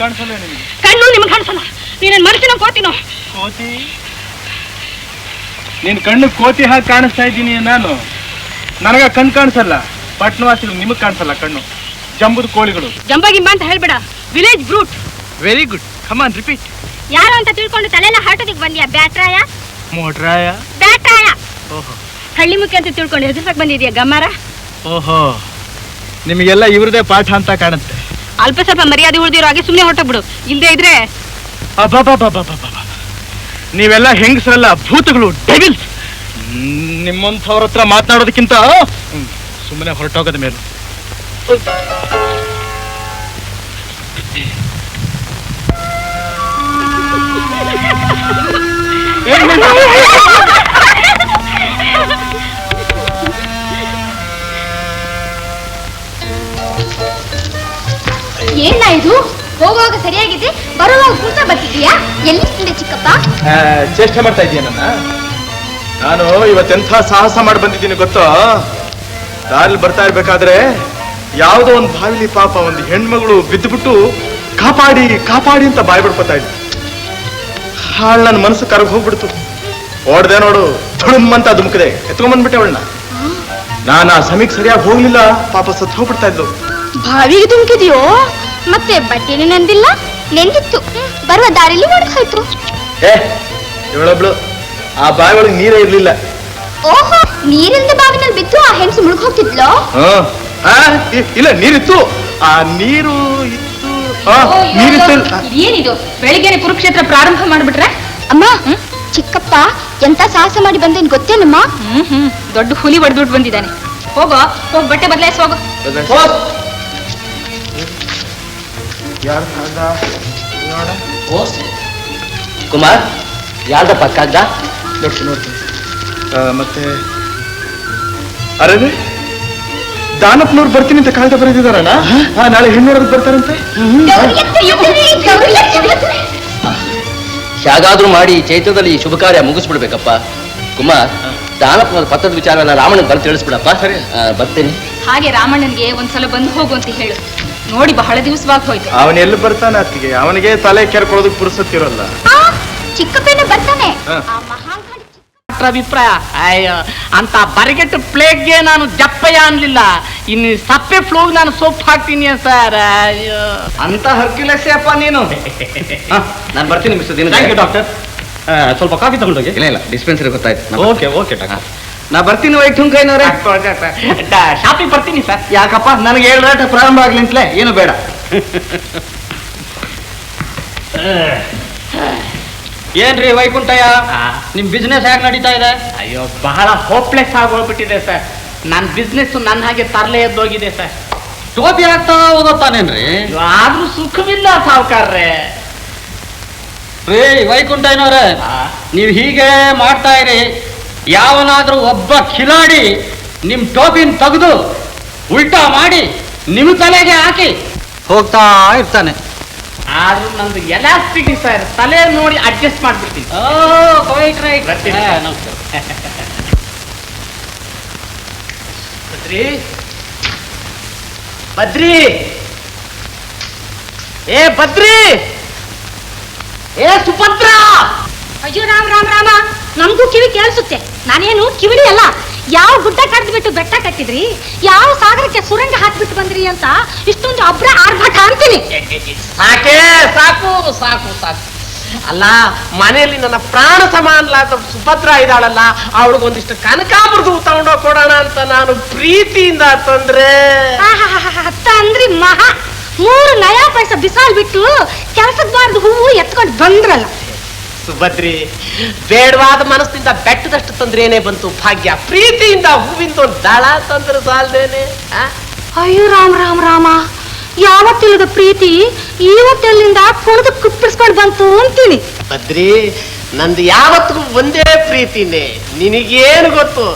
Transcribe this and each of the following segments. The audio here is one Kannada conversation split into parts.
ಕಾಣಿಸಲ್ಲ ನಿಮಗೆ? ಕಣ್ಣು ನಿಮ್ಗೆ ಕಾಣಿಸಲ್ಲ. ನೀನೇನು ಮನುಷ್ಯನ ಕೋತಿನೋ? ಕೋತಿ? ನೀನ್ ಕಣ್ಣು ಕೋತಿ ಹಾಕಿ ಕಾಣಿಸ್ತಾ ಇದ್ದೀನಿ ನಾನು. ನನಗ ಕಣ್ಣು ಕಾಣಿಸಲ್ಲ. ಪಟ್ನವಾಸಿಗಳು ನಿಮಗ್ ಕಾಣಿಸಲ್ಲ ಕಣ್ಣು. ಜಂಬುದ ಕೋಳಿಗಳು. ಜಂಬ ಗಿಂಬ ಅಂತ ಹೇಳ್ಬೇಡ. Village brute. Very good. Come on repeat. ಯಾರು ಅಂತ ತಿಳ್ಕೊಂಡು ತಲೆಲ್ಲ ಹಾಟೋದಿಕ್ ಬಂದ್ಯಾ? ಬ್ಯಾಟ್ರಾಯ? ಮೋಟ್ರಾಯ? ಬ್ಯಾಟ್ರಾಯ. ಓಹೋ. ಹಳ್ಳಿ ಮುಖ್ಯ ಅಂತ ತಿಳ್ಕೊಂಡು ಎದುರ್ಸಕ್ ಬಂದಿದ್ಯಾ ಗಮ್ಮಾರ? ಓಹೋ, ನಿಮಗೆಲ್ಲ ಇವ್ರದೇ ಪಾಠ ಅಂತ ಕಾಣುತ್ತೆ. ಅಲ್ಪ ಸ್ವಲ್ಪ ಮರ್ಯಾದೆ ಉಳಿದಿರೋ ಹಾಗೆ ಸುಮ್ಮನೆ ಹೊರಟೋಗ್ಬಿಡು. ಇಲ್ದೇ ಇದ್ರೆ ನೀವೆಲ್ಲ ಹೆಂಗಸರಲ್ಲ, ಭೂತಗಳು, ಡೆವಿಲ್ಸ್. ನಿಮ್ಮಂಥವ್ರ ಹತ್ರ ಮಾತನಾಡೋದಕ್ಕಿಂತ ಸುಮ್ಮನೆ ಹೊರಟೋಗದ ಮೇಲೆ. ಏನ ಇದು? ಹೋಗುವಾಗ ಸರಿಯಾಗಿದೆ, ಬರುವಾಗ ಕೂತ ಬರ್ತಿದೀಯಾ? ಎಲ್ಲಿಂದ ಚಿಕ್ಕಪ್ಪ? ಚೇಷ್ಟೆ ಮಾಡ್ತಾ ಇದೀಯ ನನ್ನ? ನಾನು ಇವತ್ತೆಂಥ ಸಾಹಸ ಮಾಡಿ ಬಂದಿದ್ದೀನಿ ಗೊತ್ತೋ? ದಾರಿಲಿ ಬರ್ತಾ ಇರ್ಬೇಕಾದ್ರೆ ಯಾವುದೋ ಒಂದು ಬಾವಿಲಿ ಪಾಪ ಒಂದು ಹೆಣ್ಮಗಳು ಬಿದ್ದುಬಿಟ್ಟು ಕಾಪಾಡಿ ಕಾಪಾಡಿ ಅಂತ ಬಾಯ್ ಬಿಡ್ಕೊತಾ ಇದ್ದೆ. ಹಾಳು ನನ್ನ ಮನಸ್ಸು ಕರಗ್ ಹೋಗ್ಬಿಡ್ತು. ಓಡ್ದೆ ನೋಡು, ತುಳುಮ್ಮಂತ ಧುಮುಕದೆ ಎತ್ಕೊಂಡ್ಬಂದ್ಬಿಟ್ಟೆ ಅವಳನ್ನ. ನಾನು ಆ ಸಮಯಕ್ಕೆ ಸರಿಯಾಗಿ ಹೋಗ್ಲಿಲ್ಲ, ಪಾಪ ಸತ್ತು ಹೋಗ್ಬಿಡ್ತಾ ಇದ್ಲು. ಬಾವಿಗೆ ಧುಮುಕಿದ್ಯೋ? ಮತ್ತೆ ಬಟ್ಟೆನೇ ನೆಂದಿಲ್ಲ? ನೆಂದಿತ್ತು, ಬರುವ ದಾರಿಲಿ ಒಣಗೋಯ್ತು. ಇವಳೊಬ್ಳು ಆ ಬಾವಿ ಒಳಗೆ ನೀರೇ ಇರ್ಲಿಲ್ಲ. ಓಹೋ, ನೀರಿಲ್ದ ಬಾವಿನಲ್ಲಿ ಬಿದ್ದು ಆ ಹೆಂಗಸು ಮುಳುಗ್ ಹೋಗ್ತಿದ್ಲೋ? ಇಲ್ಲ, ನೀರಿತ್ತು. ಆ ನೀರು ಇತ್ತು. ನೀರಿತ್ತು. ಏನಿದು ಬೆಳಿಗ್ಗೆನೆ ಕುರುಕ್ಷೇತ್ರ ಪ್ರಾರಂಭ ಮಾಡ್ಬಿಟ್ರೆ? ಅಮ್ಮ, ಚಿಕ್ಕಪ್ಪ ಎಂತ ಸಾಹಸ ಮಾಡಿ ಬಂದೇನ್ ಗೊತ್ತೇನಮ್ಮ? ದೊಡ್ಡ ಹುಲಿ ಹೊಡೆದ್ಬಿಟ್ಟು ಬಂದಿದ್ದಾನೆ. ಹೋಗೋ, ಹೋಗ್ ಬಟ್ಟೆ ಬದಲಾಯಿಸಿ ಹೋಗೋ. ಕುಮಾರ್, ಯಾರ್ದಪ್ಪ ಕಾಗ್ದ? ನೋಡ್ತೀನಿ. ಮತ್ತೆ ಅರೆ, ದಾನಪ್ಪನವ್ರು ಬರ್ತೀನಿ ಅಂತ ಕಾಯ್ದ ಬರೆದಿದ್ದಾರಣ್ಣ. ನಾಳೆ ಹೆಣ್ಣೋಡೋದಕ್ಕೆ ಬರ್ತಾರಂತೆ. ಹೇಗಾದ್ರೂ ಮಾಡಿ ಚೈತ್ರದಲ್ಲಿ ಶುಭ ಕಾರ್ಯ ಮುಗಿಸ್ಬಿಡ್ಬೇಕಪ್ಪ. ಕುಮಾರ್, ದಾನಪ್ಪನ ಪತ್ರದ ವಿಚಾರವನ್ನ ರಾಮಣ್ಣನ ಬಂದು ತಿಳಿಸ್ಬಿಡಪ್ಪ. ಸರಿ, ಬರ್ತೀನಿ. ಹಾಗೆ ರಾಮಣ್ಣನ್ಗೆ ಒಂದ್ಸಲ ಬಂದು ಹೋಗು ಅಂತ ಹೇಳು. ನೋಡಿ, ಬಹಳ ದಿವಸವಾಗಿ ಹೋಯ್ತು. ಅವನೆಲ್ಲಿ ಬರ್ತಾನೆ ಅತ್ತಿಗೆ? ಅವನಿಗೆ ತಲೆ ಕೆರ್ಕೊಳ್ಳೋದಕ್ಕೆ ಪುರುಸತ್ತಿರೋಲ್ಲ. ಚಿಕ್ಕಪ್ಪನೇ ಬರ್ತಾನೆ. ಅಭಿಪ್ರಾಯ ಅಯ್ಯೋ ಅಂತ ಬರಿಗೆಟ್ಟು ಪ್ಲೇಗ್ಗೆ ನಾನು ಜಪ್ಪಯ್ಯ ಅನ್ಲಿಲ್ಲ. ಇನ್ನು ಸಪ್ಪೆ ಫ್ಲೂಗ್ ನಾನು ಸೊಪ್ಪು ಹಾಕ್ತೀನಿ ಸರ್. ಅಯ್ಯೋ ಅಂತ ಹರ್ಕ್ಯುಲಸ್ಯಪ್ಪ ನೀನು. ನಾನು ಬರ್ತೀನಿ ಮಿಸ್ಟರ್ ದಿನ. Thank you doctor. ಸ್ವಲ್ಪ ಕಾಫಿ ತಗೊಂಡೋಗಿ. ಇಲ್ಲ, ಡಿಸ್ಪೆನ್ಸರಿ ಗೊತ್ತಾಯ್ತು. Okay doctor. ನಾ ಬರ್ತೀನಿ ವೈಠುಂಕೈನವ್ರೆ. ಶಾಪಿಗೆ ಬರ್ತೀನಿ ಸರ್. ಯಾಕಪ್ಪ? ನನಗೆ 7 ಗಂಟೆ ಪ್ರಾರಂಭ ಆಗ್ಲಿ ಅಂತಲೇ, ಏನು ಬೇಡ. ಏನ್ರಿ ವೈಕುಂಠಯ್ಯ, ನಿಮ್ ಬಿಸ್ನೆಸ್ ಹೇಗೆ ನಡೀತಾ ಇದೆ? ಅಯ್ಯೋ, ಬಹಳ ಹೋಪ್ಲೆಸ್ ಆಗಿ ಹೋಗ್ಬಿಟ್ಟಿದೆ ಸರ್. ನನ್ನ ಬಿಸ್ನೆಸ್ ನನ್ನ ಹಾಗೆ ತರಲೆ ಎದ್ದೋಗಿದೆ ಸರ್. ಟೋಪಿ ಆಗ್ತಾ ಹೋಗುತ್ತಾನೇನ್ರಿ? ಆದ್ರೂ ಸುಖವಿಲ್ಲ ಸಾವುಕಾರ್ರೆ. ರೀ ವೈಕುಂಠಯ್ಯನವ್ರೆ, ನೀವು ಹೀಗೆ ಮಾಡ್ತಾ ಇರಿ. ಯಾವನಾದ್ರೂ ಒಬ್ಬ ಖಿಲಾಡಿ ನಿಮ್ ಟೋಪಿನ ತೆಗೆದು ಉಲ್ಟಾ ಮಾಡಿ ನಿಮ್ಮ ತಲೆಗೆ ಹಾಕಿ ಹೋಗ್ತಾ ಇರ್ತಾನೆ. ಆದ್ರೂ ನಂದು ಎಲಾಸ್ಟಿಕ್ ಸರ್, ತಲೆ ನೋಡಿ ಅಡ್ಜಸ್ಟ್ ಮಾಡ್ಬಿಡ್ತೀನಿ. ಬದ್ರಿ, ಏ ಬದ್ರಿ, ಏ ಸುಭದ್ರ. ಅಯ್ಯೋ ರಾಮ, ನಮಗೂ ಕಿವಿ ಕೇಳಿಸುತ್ತೆ. ನಾನೇನು ಕಿವಿಡಿ ಅಲ್ಲ. ಯಾವ ಗುಡ್ಡ ಕಡ್ದ್ಬಿಟ್ಟು ಬೆಟ್ಟ ಕಟ್ಟಿದ್ರಿ, ಯಾವ ಸಾಗರಕ್ಕೆ ಸುರಂಗ ಹಾಕ್ಬಿಟ್ಟು ಬಂದ್ರಿ ಅಂತ ಇಷ್ಟೊಂದು ಅಬ್ರ ಆರ್ಭಟ ಅಂತೀನಿ. ಸಾಕು. ಅಲ್ಲ, ಮನೆಯಲ್ಲಿ ನನ್ನ ಪ್ರಾಣ ಸಮಾನಲಾದ ಸುಭದ್ರ ಇದ್ದಾಳಲ್ಲ, ಅವಳಿಗೊಂದಿಷ್ಟು ಕನಕಾಮೃತ ತಗೊಂಡೋಗಿ ಕೊಡೋಣ ಅಂತ ನಾನು ಪ್ರೀತಿಯಿಂದ ತಂದ್ರೆ ಅಂದ್ರಿ ಮಹಾ 3 ನಯಾ ಪೈಸಾ ಬಿಸಾಲ್ ಬಿಟ್ಟು ಕೆಲಸದ ಹೂವು ಎತ್ಕೊಂಡು ಬಂದ್ರಲ್ಲ. ಸುಭದ್ರಿ, ಬೇಡವಾದ ಮನಸ್ಸಿನಿಂದ ಬೆಟ್ಟದಷ್ಟು ತಂದ್ರೆ ಏನೇ ಬಂತು ಭಾಗ್ಯ. ಪ್ರೀತಿಯಿಂದ ಹೂವಿಂದ ಒಂದು ದಳ ತಂದ್ರೆ ಸಾಲ್ದೇನೆ. ಅಯ್ಯೋ ರಾಮ, ಯಾವತ್ತಿಲ್ಲದ ಪ್ರೀತಿ ಇವತ್ತೆಲ್ಲಿಂದ ಕುಣಿದು ಕುಪ್ಪಿಸ್ಕೊಂಡು ಬಂತು ಅಂತೀನಿ. ಬದ್ರಿ, ನಂದು ಯಾವತ್ತಿಗೂ ಒಂದೇ ಪ್ರೀತಿನೇ. ನಿನಗೇನು ಗೊತ್ತು?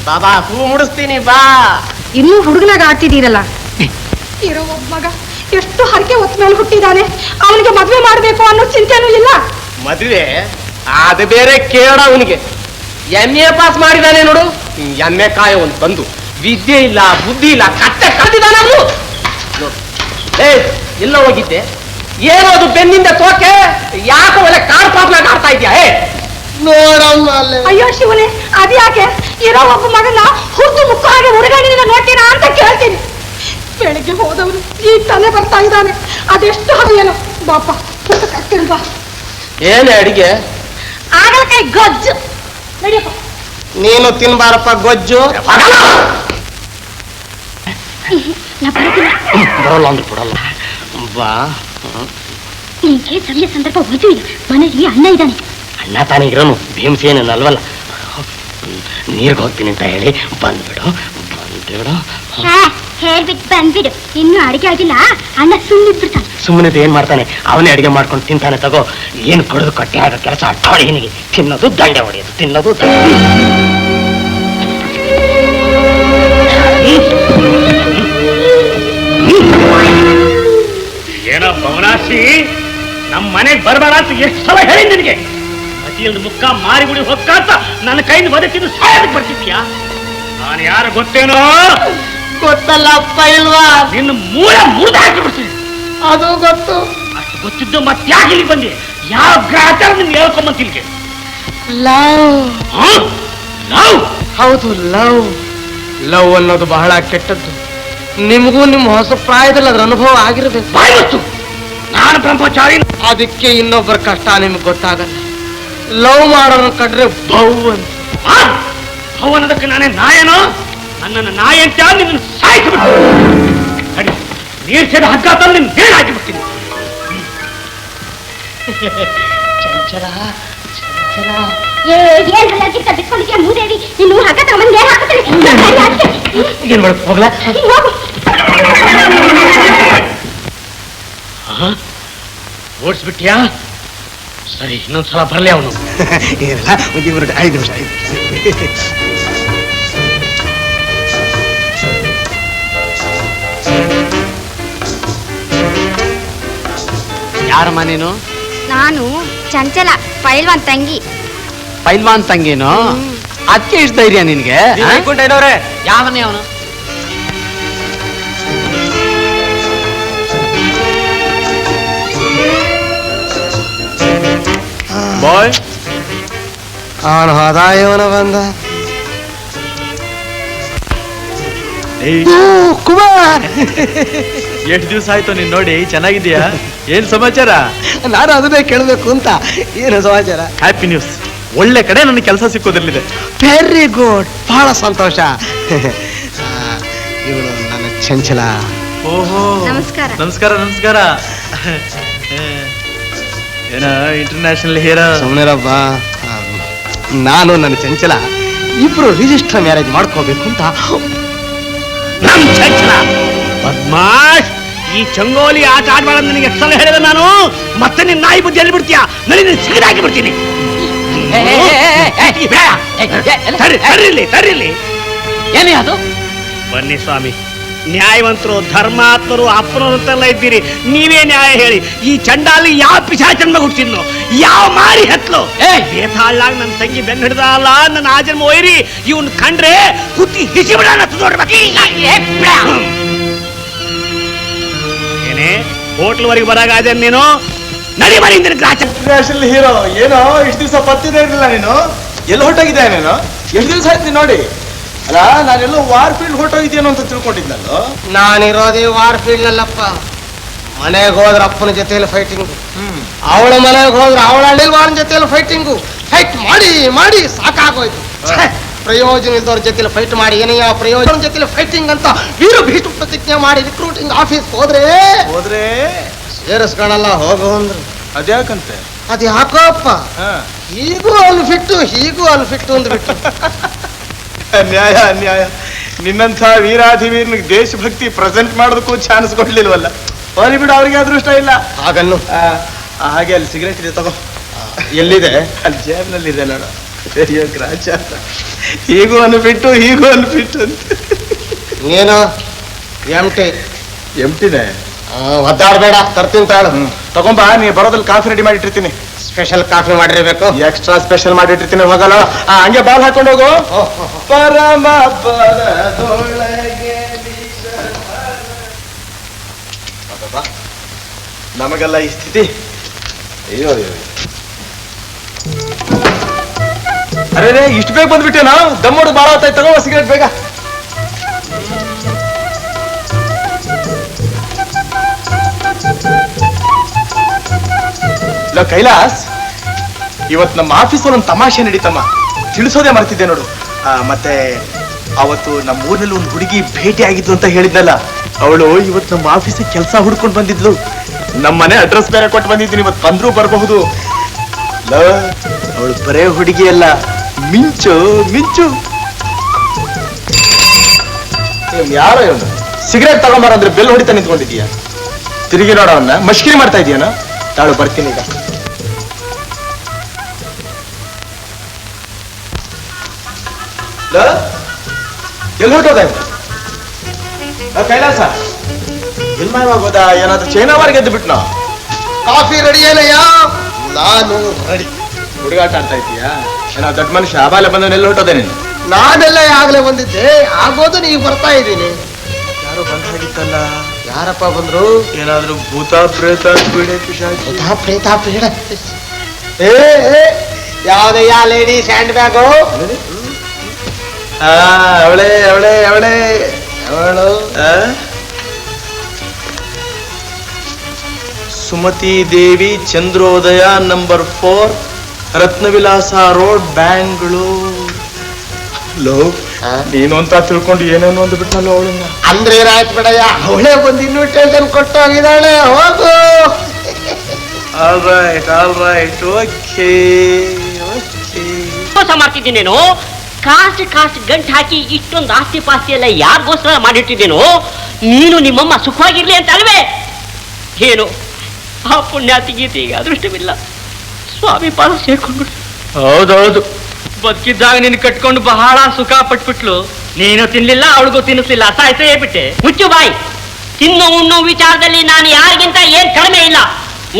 ಬಾಬಾ, ಹೂ ಮುಡಿಸ್ತೀನಿ ಬಾ. ಇನ್ನೂ ಹುಡುಗನಾಗ ಆಡ್ತಿದ್ದೀರಲ್ಲ. ಇರೋ ಒಬ್ಬ ಮಗ ಎಷ್ಟು ಹರಕೆ ಹೊತ್ತ ಮೇಲೆ ಹುಟ್ಟಿದ್ದಾನೆ. ಅವನಿಗೆ ಮದುವೆ ಮಾಡಬೇಕು ಅನ್ನೋ ಚಿಂತೆನೂ ಇಲ್ಲ. ಮದುವೆ ಅದು ಬೇರೆ ಕೇಳ. ಅವನಿಗೆ MA ಪಾಸ್ ಮಾಡಿದಾನೆ ನೋಡು. MA ಕಾಯ ಒಂದು ಬಂದು ವಿದ್ಯೆ ಇಲ್ಲ, ಬುದ್ಧಿ ಇಲ್ಲ, ಕತ್ತೆ ಕಟ್ಟಿದಾನೆ ಅವನು. ಎಲ್ಲ ಹೋಗಿದ್ದೆ? ಏನೋ ಅದು ಬೆನ್ನಿಂದ ತೋಕೆ ಯಾಕೆ ಒಳ್ಳೆ ಕಾರ್ ಪಾಪ್ಲಾಗ ಆಡ್ತಾ ಇದ್ಯಾ? ನೋಡಮ್ಮ ಅಲ್ಲೇ. ಅಯ್ಯೋ ಶಿವನೇ, ಅದ್ಯಾಕೆ ಇರೋ ಒಬ್ಬ ಮಗನ ಹುಟ್ಟು ಮುಖ ಹಾಗೆ ಹುಡುಗನಿಂದ ನೋಡ್ತೀರಾ ಅಂತ ಕೇಳ್ತೀನಿ. ಬೆಳಿಗ್ಗೆ ಹೋದವನು ಈಗ ತಲೆ ಬರ್ತಾ ಇದ್ದಾನೆ. ಅದೆಷ್ಟು ಹರಿಯೇನು ಬಾಪ ಕರ್ತೀನಿ ಬಾ. ಏನೇ ಅಡಿಗೆ? ಆಗಲಕಾಯಿ ಗೊಜ್ಜು ನಡಿಯಪ್ಪ. ನೀನು ತಿನ್ಬಾರಪ್ಪ ಗೊಜ್ಜು. ಬರಲ್ಲ ಅಂದ್ರೆ ಕೊಡಲ್ಲ ಬಾ. ನಿನ್ಗೆ ಸಮಯ ಸಂದರ್ಭ ಹೋಯ್ತು. ಮನೆಯಲ್ಲಿ ಅಣ್ಣ ಇದ್ದಾನೆ. ಅಣ್ಣ ತಾನೇ ಇರೋನು, ಭೀಮಸೇನ ಅಲ್ವಲ್ಲ. ನೀರ್ಗೆ ಹೋಗ್ತೀನಿ ಅಂತ ಹೇಳಿ ಬಂದ್ಬಿಡು. ಹೇಳ್ಬಿಟ್ಟು ಬಂದ್ಬಿಡು. ಇನ್ನು ಅಡಿಗೆ ಆಗಿಲ್ಲ, ಅಣ್ಣ ಸುಮ್ಮನಿದ್ಬಿಡ್ತಾನೆ. ಸುಮ್ಮನೆ ಏನ್ ಮಾಡ್ತಾನೆ, ಅವನೇ ಅಡಿಗೆ ಮಾಡ್ಕೊಂಡು ತಿಂತಾನೆ. ತಗೋ, ಏನು ಕೊಡೋದು ಕಟ್ಟೆ ಆಗ ಕೆಲಸ ಅಟ್ಟಾಡಿ ಏನಿಗೆ. ತಿನ್ನೋದು ದಂಡೆ ಹೊಡೆಯೋದು, ತಿನ್ನೋದು ಏನೋ ಭವನಾಶಿ, ನಮ್ಮ ಮನೆಗೆ ಬರಬೇಡ ಅಂತ ಎಷ್ಟು ಸಲ ಹೇಳಿ ನಿನಗೆ? ಅತಿಯೊಂದು ಮುಕ್ಕ ಮಾರಿಗುಡಿ ಹೊಕ್ಕಂತ ನನ್ನ ಕೈಯಿಂದ ಬದುಕಿದ್ದು ಸಾಯಕ್ಕೆ ಬರ್ತಿದ್ಯಾ? ನಾನು ಯಾರು ಗೊತ್ತೇನೋ? ಗೊತ್ತಲ್ಲಪ್ಪ ಇಲ್ವಾ? ನಿನ್ನ ಮೂಳೆ ಮುರಿದು ಹಾಕಿ ಬಿಡ್ತೀನಿ. ಅದು ಗೊತ್ತು. ಅಷ್ಟು ಗೊತ್ತಿದ್ದು ಮತ್ತೆ ಯಾಕೆ ಇಲ್ಲಿ ಬಂದಿ? ಯಾವ ಗ್ರಾಚಾರ ನಿನ್ಗೆ ಹೇಳ್ಕೊಂಬಂತಿಲ್ಗೆ? ಲವ್. ಲವ್? ಹೌದು, ಲವ್. ಲವ್ ಅನ್ನೋದು ಬಹಳ ಕೆಟ್ಟದ್ದು. ನಿಮಗೂ ನಿಮ್ಮ ಹೊಸ ಪ್ರಾಯದಲ್ಲಿ ಅದ್ರ ಅನುಭವ ಆಗಿರಬೇಕು. ಬಾಯ್ತು, ನಾನು ಬ್ರಹ್ಮಚಾರಿ. ಅದಕ್ಕೆ ಇನ್ನೊಬ್ಬರ ಕಷ್ಟ ನಿಮ್ಗೆ ಗೊತ್ತಾಗಲ್ಲ. ಲವ್ ಮಾಡೋಣ ಕಂಡ್ರೆ ಬೌ ಅಂತ. ಅವನದಕ್ಕೆ ನಾನೇ ನಾಯನೋ? ನನ್ನನ್ನು ನಾಯಿ ಅಂತ ನಿನ್ನ ಸಾಯಿಸಿಬಿಟ್ಟು ಅಡಿ ನೀರು ಸೇರಿ ಹಗ್ಗ ತಂದು ನಿನ್ನ ಬೇಡ ಹಾಕಿಬಿಡ್ತೀನಿ. ಚಂಚಲ ಚಂಚಲ. ಏನ್ ಬಿಟ್ಕೊಂಡಿದ್ಯಾ ಮೂದೇವಿ? ನೀನು ಹಗ್ಗ ತಗೊಂಡು ಏನ್ ಹಾಕ್ತೀನಿ? ಏನ್ ಮಾಡಕ್ ಹೋಗ್ಲಾ? ಓಡಿಸ್ಬಿಟ್ಯಾ? ಸರಿ, ಇನ್ನೊಂದ್ಸಲ ಬರಲಿ ಅವನು. ಏನಿಲ್ಲ, ಒಂದು 5 ನಿಮಿಷ. ಯಾರಮ್ಮ ನೀನು? ನಾನು ಚಂಚಲ, ಪೈಲ್ವಾನ್ ತಂಗಿ. ಪೈಲ್ವಾನ್ ತಂಗೇನು? ಅದಕ್ಕೆ ಇಷ್ಟ ಧೈರ್ಯ ನಿನ್ಗೆ? ಯಾವನೇ ಅವನು? ಬಾಯ್, ಅವನು ಹೋದ, ಇವನು ಬಂದ. ಕುಮಾರ್, ಎಷ್ಟು ದಿವಸ ಆಯ್ತು ನೀನ್ ನೋಡಿ. ಚೆನ್ನಾಗಿದ್ಯಾ? ಏನ್ ಸಮಾಚಾರ? ನಾನು ಅದನ್ನೇ ಕೇಳಬೇಕು ಅಂತ. ಏನು ಸಮಾಚಾರ? ಹ್ಯಾಪಿ ನ್ಯೂಸ್, ಒಳ್ಳೆ ಕಡೆ ನನಗೆ ಕೆಲಸ ಸಿಕ್ಕೋದಿರ್ಲಿದೆ. ವೆರಿ ಗುಡ್, ಬಹಳ ಸಂತೋಷ. ಇವಳು ನನ್ನ ಚಂಚಲ. ಓಹೋ, ನಮಸ್ಕಾರ. ನಮಸ್ಕಾರ ನಮಸ್ಕಾರ. ಏನ ಇಂಟರ್ನ್ಯಾಷನಲ್ ಹೀರೋ? ಸುಮ್ಮನಿರಬ್ಬ. ನಾನು ನನ್ನ ಚಂಚಲ ಇಬ್ರು ರಿಜಿಸ್ಟರ್ ಮ್ಯಾರೇಜ್ ಮಾಡ್ಕೋಬೇಕು ಅಂತ. ನಮ್ ಚಂಚಲ ಬದ್ಮಾಶ್, ಈ ಚಂಗೋಲಿ ಆಟ ಆಡ್ಬೇಡ ನನಗೆ ಎಷ್ಟು ಸಲ ಹೇಳಿದೆ ನಾನು. ಮತ್ತೆ ನಿನ್ನ ನಾಯಿ ಬುದ್ಧಿ ಎಲ್ಲಿ ಬಿಡ್ತೀಯಾ? ನನಗೆ ಸಿಗದಾಕಿ ಬಿಡ್ತೀನಿ. ತರ್ರಿಲಿ. ಏನೇ ಅದು? ಬನ್ನಿ ಸ್ವಾಮಿ, ನ್ಯಾಯವಂತರು, ಧರ್ಮಾತ್ಮರು, ಅಪ್ಪನವರು ಅಂತೆಲ್ಲ ಇದ್ದೀರಿ. ನೀವೇ ನ್ಯಾಯ ಹೇಳಿ. ಈ ಚಂಡಾಲಿ ಯಾವ ಪಿಶಾಚನ್ಮ ಹುಟ್ಟಿದ್ನು? ಯಾವ ಮಾರಿ ಹತ್ಲು? ಬೇತಾಳಾಗ ನನ್ನ ತಂಗಿ ಬೆನ್ನು ಹಿಡ್ದಲ್ಲ, ನನ್ನ ಆಜನ್ಮ ಒಯ್ರಿ. ಇವನ್ ಕಂಡ್ರೆ ಕುತ್ತಿ ಹಿಸಿ ಬಿಡ ನೋಡ್ಬೇಕು. ಏನೇ ಹೋಟ್ಲ್ವರೆಗೆ ಬರಾಗಾದ ನೀನು? ನಡಿ ಮರಿ ಗ್ರಾಚ. ಇಂಟರ್ನ್ಯಾಷನಲ್ ಹೀರೋ ಏನೋ ಇಷ್ಟು ದಿವಸ ಪತ್ತಿದೆ ಇರಲಿಲ್ಲ ನೀನು. ಎಲ್ಲಿ ಹೊಟ್ಟೋಗಿದ್ದೆ ನೀನು? ಎಷ್ಟು ದಿವಸ ಆಯ್ತು ನೀನು ನೋಡಿ? ಅಲ್ಲ, ನಾನೆಲ್ಲೋ ವಾರ್ ಫೀಲ್ಡ್ ಹೊಟ್ಟೋಗಿದ್ದೇನೋ ಅಂತ ತಿಳ್ಕೊಂಡಿದ್ದಲ್ಲೋ. ನಾನಿರೋದೇ ವಾರ್ ಫೀಲ್ಡ್ ನಲ್ಲಪ್ಪ. ಮನೆಗೆ ಹೋದ್ರ ಅಪ್ಪನ ಜೊತೆಯಲ್ಲಿ ಫೈಟಿಂಗು, ಅವಳ ಮನೆಗೆ ಹೋದ್ರ ಅವಳ ಅಳಿಲ್ವಾರನ ಜೊತೆಯಲ್ಲಿ ಫೈಟಿಂಗು. ಫೈಟ್ ಮಾಡಿ ಮಾಡಿ ಸಾಕಾಗೋಯ್ತು. ಪ್ರಯೋಜನ ಇದ್ದವ್ರ ಜೊತೆಲಿ ಫೈಟ್ ಮಾಡಿ ಏನಯ್ಯ ಪ್ರಯೋಜನ ಜೊತೆಲಿ ಫೈಟಿಂಗ್ ಅಂತ ವೀರು ಭೀಷ್ಮ ಪ್ರತಿಜ್ಞೆ ಮಾಡಿ ರಿಕ್ರೂಟಿಂಗ್ ಆಫೀಸ್ ಹೋದ್ರೆ ಸೇರಿಸ್ಕೊಳ್ಳಲ್ಲ ಹೋಗು ಅಂದ್ರು. ಅದ್ಯಾಕಂತೆ? ಅದು ಯಾಕೋಪ್ಪ, ಹೀಗೂ ಅನ್ಫಿಟ್ಟು ಹೀಗೂ ಅನ್ಫಿಟ್ಟು ಅಂದ್ಬಿಟ್ಟು. ಅನ್ಯಾಯ ಅನ್ಯಾಯ. ನಿನ್ನಂಥ ವೀರಾಧಿವೀರ್ನಿಗೆ ದೇಶಭಕ್ತಿ ಪ್ರೆಸೆಂಟ್ ಮಾಡೋದಕ್ಕೂ ಚಾನ್ಸ್ ಕೊಡ್ಲಿಲ್ವಲ್ಲ. ಹೋಲಿ ಬಿಡು, ಅವ್ರಿಗೆ ಅದೃಷ್ಟ ಇಲ್ಲ. ಹಾಗನ್ನು ಹಾಗೆ ಅಲ್ಲಿ ಸಿಗರೇಟ್ ಇದೆ, ತಗೋ. ಎಲ್ಲಿದೆ? ಅಲ್ಲಿ ಜೇಬ್ನಲ್ಲಿ ಇದೆ ನೋಡು. ಅಯ್ಯೋ ಗ್ರಾಚ, ಹೀಗೂ ಅನ್ಬಿಟ್ಟು ಹೀಗೂ ಅನ್ಬಿಟ್ಟು ಅಂತ. ನೀನು ಎಂಟಿ ಎಂಟಿದೆ. ಒದ್ದಾಡಬೇಡ, ತರ್ತೀನಿ ತಾಳು. ತಗೊಂಬಾ, ನೀ ಬರೋದಲ್ಲಿ ಕಾಫಿ ರೆಡಿ ಮಾಡಿಟ್ಟಿರ್ತೀನಿ. ಸ್ಪೆಷಲ್ ಕಾಫಿ ಮಾಡಿರ್ಬೇಕು. ಎಕ್ಸ್ಟ್ರಾ ಸ್ಪೆಷಲ್ ಮಾಡಿಟ್ಟಿರ್ತೀನಿ. ಹೋಗಲ್ಲ, ಹಂಗೆ ಬಾಲ್ ಹಾಕೊಂಡು ಹೋಗು. ಪರಮ ಪದದೊಳಗೆ ನಮಗೆಲ್ಲ ಈ ಸ್ಥಿತಿ. ಅಯ್ಯೋ ಅಯ್ಯೋ, ಅರೆ ಇಷ್ಟು ಬೇಗ ಬಂದ್ಬಿಟ್ಟೇನಾ? ದಮ್ಮೋಡು ಬಾಳ ಹೊತ್ತಾಯ್ತು, ತಗೋ ಸಿಗರೇಟ್ ಬೇಗ. ಕೈಲಾಸ್, ಇವತ್ತು ನಮ್ಮ ಆಫೀಸಲ್ಲಿ ಒಂದು ತಮಾಷೆ ನಡೀತಮ್ಮ, ತಿಳಿಸೋದೇ ಮರ್ತಿದ್ದೆ ನೋಡು. ಮತ್ತೆ ಅವತ್ತು ನಮ್ಮ ಊರಿನಲ್ಲಿ ಒಂದು ಹುಡುಗಿ ಭೇಟಿ ಆಗಿದ್ದು ಅಂತ ಹೇಳಿದ್ನಲ್ಲ, ಅವಳು ಇವತ್ತು ನಮ್ಮ ಆಫೀಸಿಗೆ ಕೆಲಸ ಹುಡ್ಕೊಂಡು ಬಂದಿದ್ಲು. ನಮ್ಮ ಮನೆ ಅಡ್ರೆಸ್ ಬೇರೆ ಕೊಟ್ಟು ಬಂದಿದ್ದೀನಿ, ಇವತ್ತು ಬಂದ್ರೂ ಬರಬಹುದು. ಅವಳು ಬರೇ ಹುಡುಗಿ ಅಲ್ಲ, ಮಿಂಚು ಮಿಂಚು. ಯಾರೋ ಇವನು ಸಿಗರೇಟ್ ತಗೊಂಬಾರಂದ್ರೆ ಬೆಲ್ ಹೊಡಿತಾ ನಿಂತ್ಕೊಂಡಿದೀಯ. ತಿರುಗಿ ನೋಡವನ್ನ ಮಷ್ಕಿರಿ ಮಾಡ್ತಾ ಇದೀಯನ? ತಾಳು ಬರ್ತೀನಿ ಈಗ. ಎಲ್ಲಿ ಹೊರಟೋದ ಕೈಲಾಸ? ಎಲ್ ಮಾಯವಾಗೋದ? ಏನಾದ್ರು ಚೈನಾವಾರ್ ಗೆದ್ದು ಬಿಟ್ನಾ? ಕಾಫಿ ರೆಡಿ ಏನಯ್ಯ? ನಾನು ರೆಡಿ. ಹುಡುಗಾಟ ಆಡ್ತಾ ಇದೀಯಾ? ಏನೋ ದೊಡ್ಡ ಮನುಷ್ಯ ಆಬಾಲೆ ಬಂದವನ್ ಎಲ್ಲಿ ಹೊರಟೋದೆ ನೀನು? ನಾನೆಲ್ಲ ಆಗ್ಲೇ ಬಂದಿದ್ದೆ, ಆಗೋದು ನೀವು ಬರ್ತಾ ಇದ್ದೀನಿ. ಯಾರೋ ಬಂದ ಹಾಗಿತ್ತಲ್ಲ, ಯಾರಪ್ಪ ಬಂದ್ರು? ಏನಾದ್ರು ಭೂತ ಪ್ರೇತ ಪೀಡೆ ಪಿಶಾಚಿ? ಪ್ರೇತ ಪೀಡ? ಯಾವ್ದಯ್ಯ ಲೇಡಿ ಸ್ಯಾಂಡ್ ಬ್ಯಾಗು? ಅವಳೇ ಅವಳೇ ಅವಳೇ ಅವಳು ಸುಮತಿ ದೇವಿ, ಚಂದ್ರೋದಯ, ನಂಬರ್ 4, ರತ್ನವಿಲಾಸ ರೋಡ್, ಬ್ಯಾಂಗ್ಳೂರ್. ನೀನು ಅಂತ ತಿಳ್ಕೊಂಡು ಏನೇನು ಒಂದು ಬಿಟ್ಟಲ್ಲ ಅವಳನ್ನ. ಅಂದ್ರೆ ಏನಾಯ್ತು ಬಿಡಯ್ಯ, ಅವಳೇ ಬಂದು ಇನ್ವಿಟೇಷನ್ ಕೊಟ್ಟು ಹೋಗಿದ್ದಾಳೆ. ಹೋಗು. All right, okay okay. ಮೋಸ ಮಾಡ್ತಿದ್ದೀನೇನು? ಕಾಸು ಗಂಟು ಹಾಕಿ ಇಷ್ಟೊಂದು ಆಸ್ತಿ ಪಾಸ್ತಿ ಎಲ್ಲ ಯಾರಿಗೋಸ್ಕರ ಮಾಡಿಟ್ಟಿದ್ದೇನೋ? ನೀನು ನಿಮ್ಮಮ್ಮ ಸುಖವಾಗಿರ್ಲಿ ಅಂತ ಅಲ್ವೇ? ಏನು ಆ ಪುಣ್ಯಾತಿ ಗೀತೆಗೆ ಅದೃಷ್ಟವಿಲ್ಲ, ಸ್ವಾಮಿ ಪಾದ ಸೇರ್ಕೊಂಡು. ಹೌದೌದು, ಬದುಕಿದ್ದಾಗ ನೀನು ಕಟ್ಕೊಂಡು ಬಹಳ ಸುಖ ಪಟ್ಬಿಟ್ಲು. ನೀನು ತಿನ್ಲಿಲ್ಲ, ಅವಳಿಗೂ ತಿನ್ನಿಸ್ಲಿಲ್ಲ, ಸಾಯ್ಸೇ ಬಿಟ್ಟೆ. ಮುಚ್ಚು ಬಾಯಿ. ತಿನ್ನು ಉಣ್ಣು ವಿಚಾರದಲ್ಲಿ ನಾನು ಯಾರಿಗಿಂತ ಏನ್ ಕಡಿಮೆ ಇಲ್ಲ.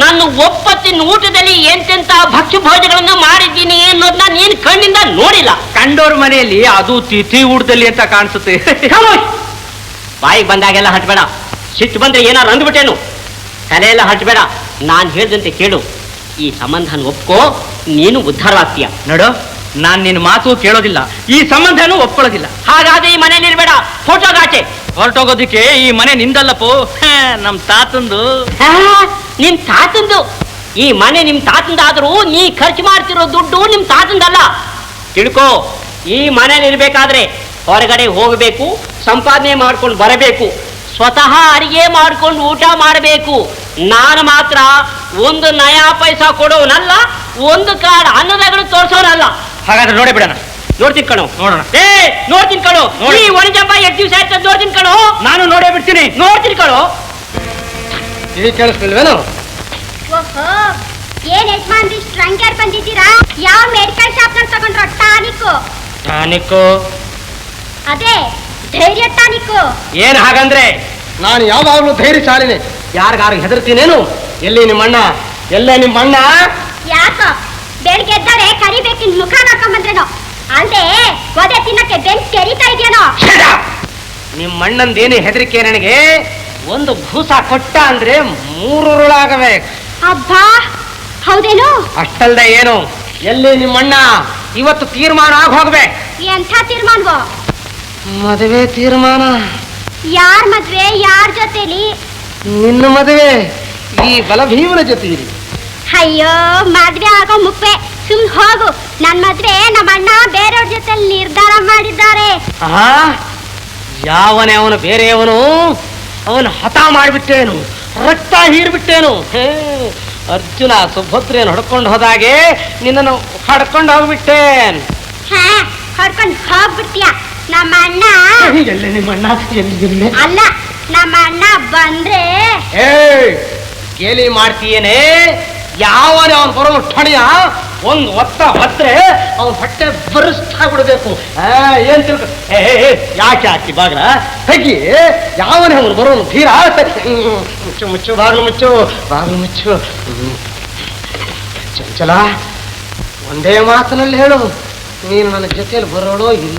ನಾನು ಒಪ್ಪತ್ತಿನ ಊಟದಲ್ಲಿ ಎಂತೆಂತ ಭಕ್ಷ್ಯ ಭೋಜಗಳನ್ನು ಮಾಡಿದ್ದೀನಿ ಅನ್ನೋದನ್ನ ನೀನು ಕಣ್ಣಿಂದ ನೋಡಿಲ್ಲ. ಕಂಡೋರ್ ಮನೆಯಲ್ಲಿ ಅದು ತಿಥಿ ಊಟದಲ್ಲಿ ಅಂತ ಕಾಣಿಸುತ್ತೆ. ಬಾಯಿಗೆ ಬಂದಾಗೆಲ್ಲ ಹಟ್ಬೇಡ. ಸಿಟ್ಟು ಬಂದ್ರೆ ಏನಾರು ಅಂದ್ಬಿಟ್ಟೇನು? ತಲೆಯೆಲ್ಲ ಹಟ್ಬೇಡ. ನಾನು ಹೇಳ್ದಂತೆ ಕೇಳು. ಈ ಸಂಬಂಧನ ಒಪ್ಕೋ, ನೀನು ಉದ್ಧಾರವಾಗ್ತೀಯ. ನೋಡು, ನಾನ್ ನಿನ್ನ ಮಾತು ಕೇಳೋದಿಲ್ಲ, ಈ ಸಂಬಂಧನೂ ಒಪ್ಕೊಳ್ಳೋದಿಲ್ಲ. ಹಾಗಾದ್ರೆ ಈ ಮನೇಲಿ ಇರ್ಬೇಡ, ಫೋಟೋಗಾಚೆ. ಹೊರಟೋಗೋದಿಕ್ಕೆ ಈ ಮನೆ ನಿಂದಲ್ಲಪ್ಪೋ, ನಮ್ ತಾತಂದು. ನಿಮ್ ತಾತಂದು? ಈ ಮನೆ ನಿಮ್ ತಾತಂದಾದ್ರೂ ನೀ ಖರ್ಚು ಮಾಡ್ತಿರೋ ದುಡ್ಡು ನಿಮ್ ತಾತಂದಲ್ಲ. ತಿಳ್ಕೋ, ಈ ಮನೇಲಿ ಇರ್ಬೇಕಾದ್ರೆ ಹೊರಗಡೆ ಹೋಗಬೇಕು, ಸಂಪಾದನೆ ಮಾಡ್ಕೊಂಡು ಬರಬೇಕು, ಸ್ವತಃ ಅಡಿಗೆ ಮಾಡ್ಕೊಂಡು ಊಟ ಮಾಡಬೇಕು. ನಾನು ಮಾತ್ರ ಒಂದು ನಯಾ ಪೈಸಾ ಕೊಡೋನಲ್ಲ, ಒಂದು ಕಾಡ್ ಅನ್ನದಾಗಳು ತೋರ್ಸೋನಲ್ಲ. ಹಾಗಾದ್ರೆ ನೋಡೇ ಬಿಡೋಣ. ನೋಡ್ತೀನಿ ಕಣೋ, ನೋಡೋಣ. ನೋಡ್ತೀನಿ ಕಣೋ, ಈ ಒಣಜಂಬ ಎಷ್ಟು ದಿವಸ ಆಯ್ತು ನೋಡ್ತೀನಿ ಕಣೋ. ನಾನು ನೋಡೇ ಬಿಡ್ತೀನಿ, ನೋಡ್ತೀನಿ ಕಣೋ. ಈ ಕೇಳಿಸ್ತಿಲ್ವೇನು? ಓಹೋ, ಏನ್ ಯಜಮಾನ್ರಿ ಸ್ಟ್ರಂಗರ್ ಬಂದಿದ್ದೀರಾ? ಯಾವ ಮೆಡಿಕಲ್ ಶಾಪ್ ನಲ್ಲಿ ತಗೊಂಡ್ರ ಟಾನಿಕ್? ಟಾನಿಕ್ಕು? ಅದೇ ಧೈರ್ಯ ಟಾನಿಕ್. ಏನ್ ಹಾಗಂದ್ರೆ? ನಾನು ಯಾವಾಗ್ಲೂ ಧೈರ್ಯಶಾಲಿನೇ. ಯಾರಿಗಾರು ಹೆದರ್ತೀನೇನು? ಎಲ್ಲಿ ನಿಮ್ಮಣ್ಣ? ಎಲ್ಲೇ ನಿಮ್ಮಣ್ಣ? ಯಾಕೋ ಬೆಳಿಗ್ಗೆ ಎದ್ದರೆ ಕರಿಬೇಕಿನ್ ಮುಖ ನೋಡ್ಕೊಂಬಂದ್ರೇನೋ, ಅಲ್ದೆ ಒದೆ ತಿನ್ನಕ್ಕೆ ಬೆಂಚ್ ಕೆರಿತಾ ಇದೆಯೇನೋ? ನಿಮ್ಮಣ್ಣಂದೇನು ಹೆದರಿಕೆ ನನಗೆ? ಒಂದು ಭೂಸ ಕೊಟ್ಟ ಅಂದ್ರೆ 3 ಉರುಳಾಗಬೇಕು. ಅಬ್ಬಾ, ಹೌದೇನು? ಅಷ್ಟಲ್ದೆ ಏನು? ಎಲ್ಲಿ ನಿಮ್ಮಣ್ಣ? ಇವತ್ತು ತೀರ್ಮಾನ ಆಗಿ ಹೋಗ್ಬೇಕು. ಎಂಥ ತೀರ್ಮಾನವೋ? ಮದುವೆ ತೀರ್ಮಾನ. ಯಾರ್ ಮದ್ವೆ? ಯಾರ್ ಜೊತೆಲಿ? ನಿನ್ನ ಮದುವೆ ಈ ಬಲಭೀಮನ ಜೊತೆಲಿ. ಅಯ್ಯೋ, ಮದ್ವೆ ಆಗೋ ಮುಖ್ವೆ, ಸುಮ್ ಹೋಗು. ನನ್ ಮದ್ವೆ ನಮ್ಮ ಅಣ್ಣ ಬೇರೆಯವ್ರ ಜೊತೆ ನಿರ್ಧಾರ ಮಾಡಿದ್ದಾರೆ. ಯಾವನೇ ಅವನು? ಬೇರೆಯವನು? ಅವನು ಹತ ಮಾಡಿಬಿಟ್ಟೇನು, ರಕ್ತ ಹೀರ್ಬಿಟ್ಟೇನು? ಅರ್ಜುನ ಸುಭದ್ರೆಯನ್ನು ಹೊಡ್ಕೊಂಡು ಹೋದಾಗೆ ನಿನ್ನನ್ನು ಹೊಡ್ಕೊಂಡು ಹೋಗ್ಬಿಟ್ಟೇನ್. ಹಾ, ಹೊಡ್ಕೊಂಡು ಹೋಗ್ಬಿಡ್ತೀಯ. ನಮ್ಮ ಅಣ್ಣ ಎಲ್ಲಿ ನಿಮ್ಮಣ್ಣ? ಎಲ್ಲಿ? ಅಲ್ಲ, ನಮ್ಮ ಅಣ್ಣ ಬಂದ್ರೆ ಗೇಲಿ ಮಾಡ್ತೀಯೇನೆ? ಯಾವನೇ ಅವನು ಬರೋ ಠಣಿಯ ಒಂದು ಒತ್ತ ಹೊತ್ತರೆ ಅವನ ಹೊಟ್ಟೆ ಬರಿಸ್ತಾ ಬಿಡಬೇಕು. ಏನ್ ತಿಳ್ಕೊ? ಯಾಕೆ ಹಾಕಿ ಬಾಗ್ಲ ತೆಗಿ. ಯಾವನೇ ಅವನು ಬರೋನು ಧೀರ. ಮುಚ್ಚು ಮುಚ್ಚು, ಬಾಗ್ಲು ಮುಚ್ಚು, ಬಾಗ್ಲು ಮುಚ್ಚು. ಚಂಚಲ, ಒಂದೇ ಮಾತಿನಲ್ಲಿ ಹೇಳು, ನೀನು ನನ್ನ ಜೊತೆಯಲ್ಲಿ ಬರೋಳೋ ಇಲ್ಲ?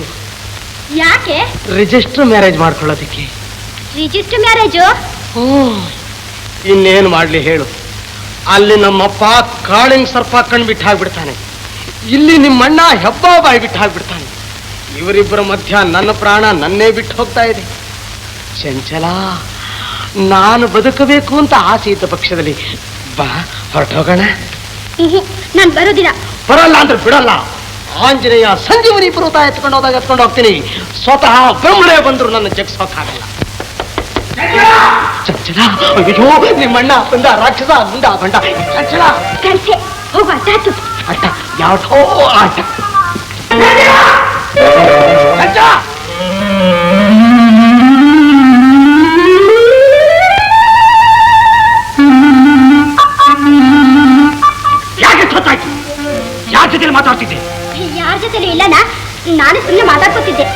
ಯಾಕೆ? ರಿಜಿಸ್ಟರ್ ಮ್ಯಾರೇಜ್ ಮಾಡ್ಕೊಳ್ಳೋದಕ್ಕೆ. Register marriage? ಇನ್ನೇನು ಮಾಡ್ಲಿ ಹೇಳು? ಅಲ್ಲಿ ನಮ್ಮಪ್ಪ ಕಾಳಿಂಗ್ ಸರ್ಪ ಕಣ್ ಬಿಟ್ಟು ಹಾಕ್ಬಿಡ್ತಾನೆ, ಇಲ್ಲಿ ನಿಮ್ಮಣ್ಣ ಹೆಬ್ಬ ಬಾಯಿ ಬಿಟ್ಟು ಹಾಕ್ಬಿಡ್ತಾನೆ. ಇವರಿಬ್ಬರ ಮಧ್ಯ ನನ್ನ ಪ್ರಾಣ ನನ್ನೇ ಬಿಟ್ಟು ಹೋಗ್ತಾ ಇದೆ. ಚಂಚಲ, ನಾನು ಬದುಕಬೇಕು ಅಂತ ಆಸೆ ಇದ್ದ ಪಕ್ಷದಲ್ಲಿ ಬಾ, ಹೊರಟೋಗೋಣ. ನಾನು ಬರೋದಿಲ್ಲ. ಬರಲ್ಲ ಅಂದ್ರೆ ಬಿಡಲ್ಲ. ಆಂಜನೇಯ ಸಂಜೀವನಿ ಪರ್ವತ ಎತ್ಕೊಂಡು ಹೋದಾಗ ಎತ್ಕೊಂಡು ಹೋಗ್ತೀನಿ. ಸ್ವತಃ ಬ್ರಹ್ಮಣೇ ಬಂದ್ರು ನನ್ನ ಜಗ್ಸೋಕ್ಕಾಗಲ್ಲ. ಚಂಚಲ, ಅಯ್ಯೋ ನಿಮ್ಮಣ್ಣ ಬಂದ, ರಾಕ್ಷಸ ಗುಂಡ ಬಂಡ. ಚಂಚಲ ಕಳ್ಸೆ ಹೋಗುವ ತಾತು. ಅಡ್ಡ ಯಾವತ್ತೋ ಆಟ. ಚಂಚಲ ಯಾಕೆ ಗೊತ್ತಾಯ್ತು? ಯಾರ ಜೊತೆ ಮಾತಾಡ್ತಿದ್ದೆ? ಯಾರ ಜೊತೆಲೂ ಇಲ್ಲನಾ, ನಾನು ಸುಮ್ಮನೆ ಮಾತಾಡ್ಕೊತಿದ್ದೆ.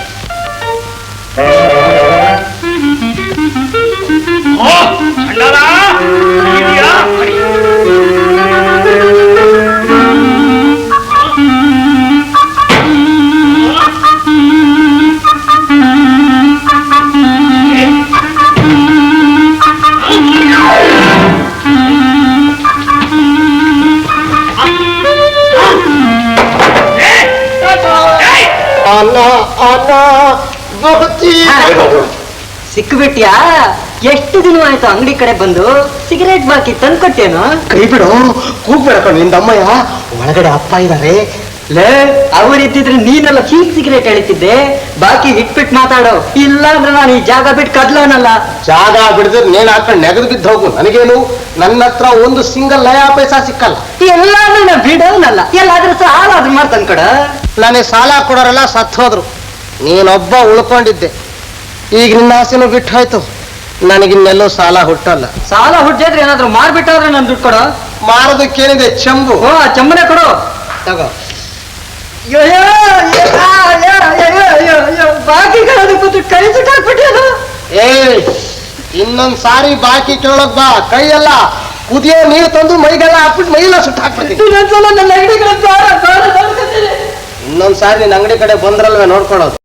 ಸಿಕ್ಬಿಟ್ಯಾ? ಎಷ್ಟು ದಿನವಾಯ್ತು ಅಂಗಡಿ ಕಡೆ ಬಂದು? ಸಿಗರೇಟ್ ಬಾಕಿ ತಂದ್ಕೊಟ್ಟೇನು? ಕೈ ಬಿಡು, ಕೂಗ್ಬೇಡ ನಿಂದಮ್ಮಯ್ಯ, ಒಳಗಡೆ ಅಪ್ಪ ಇದ್ದಾರೆ. ಲೇ, ಅವರಿದ್ದಿದ್ರೆ ನೀನೆಲ್ಲ ಹೀಗ್ ಸಿಗರೇಟ್ ಎಳಿತಿದ್ದೆ. ಬಾಕಿ ಇಟ್ಬಿಟ್ಟು ಮಾತಾಡೋ, ಇಲ್ಲ ಅಂದ್ರೆ ನಾನು ಈ ಜಾಗ ಬಿಟ್ಟು ಕದ್ಲೋನಲ್ಲ. ಜಾಗ ಬಿಡಿದ್ರೆ ನೇಣು ಹಾಕೊಂಡು ನೆಗದು ಬಿದ್ದು ಹೋಗು, ನನಗೇನು? ನನ್ನ ಹತ್ರ ಒಂದು ಸಿಂಗಲ್ ನಯಾ ಪೈಸಾ ಸಿಕ್ಕಲ್ಲ. ಎಲ್ಲಾದ್ರೂ ನಾ ಬಿಡೋನಲ್ಲ, ಎಲ್ಲಾದ್ರೂ ಸಾಲ ಆದ್ರೂ ಮಾಡಿ ತಂದ್ಕೊಡ. ನನಗೆ ಸಾಲ ಕೊಡೋರೆಲ್ಲ ಸತ್ತು ಹೋದ್ರು, ನೀನೊಬ್ಬ ಉಳ್ಕೊಂಡಿದ್ದೆ. ಈಗ ನಿನ್ನ ಆಸೆನೂ ಬಿಟ್ಟು ಹೋಯ್ತು, ನನಗಿನ್ನೆಲ್ಲೂ ಸಾಲ ಹುಟ್ಟಲ್ಲ. ಸಾಲ ಹುಟ್ಟಿದ್ರೆ ಏನಾದ್ರು ಮಾರ್ಬಿಟ್ಟಾದ್ರೆ ನಾನು ದುಡ್ಡು ಕೊಡೋ. ಮಾರೋದಕ್ಕೇನಿದೆ? ಚೆಂಬು. ಓ, ಚಮ್ಮನೆ ಕೊಡು. ತಗೋ. ಬಾಕಿ ಕೂತು ಕೈ ಸುಟ್ಟಾಕ್ಬಿಟ್ಟೇನು? ಏ, ಇನ್ನೊಂದ್ ಸಾರಿ ಬಾಕಿ ಕೇಳೋಕ್ ಬಾ, ಕೈಯೆಲ್ಲ ಕುದಿಯೋ ನೀರು ತಂದು ಮೈಗೆಲ್ಲ ಹಾಕ್ಬಿಟ್ಟು ಮೈಯೆಲ್ಲ ಸುಟ್ಟು ಹಾಕ್ಬಿಡ್ತೀನಿ. ನನ್ನ ಅಂಗಡಿ ಕಡೆ ಇನ್ನೊಂದ್ ಸಾರಿ ನಿನ್ನ ಅಂಗಡಿ ಕಡೆ ಬಂದ್ರಲ್ವೇ ನೋಡ್ಕೊಳ್ಳೋದು.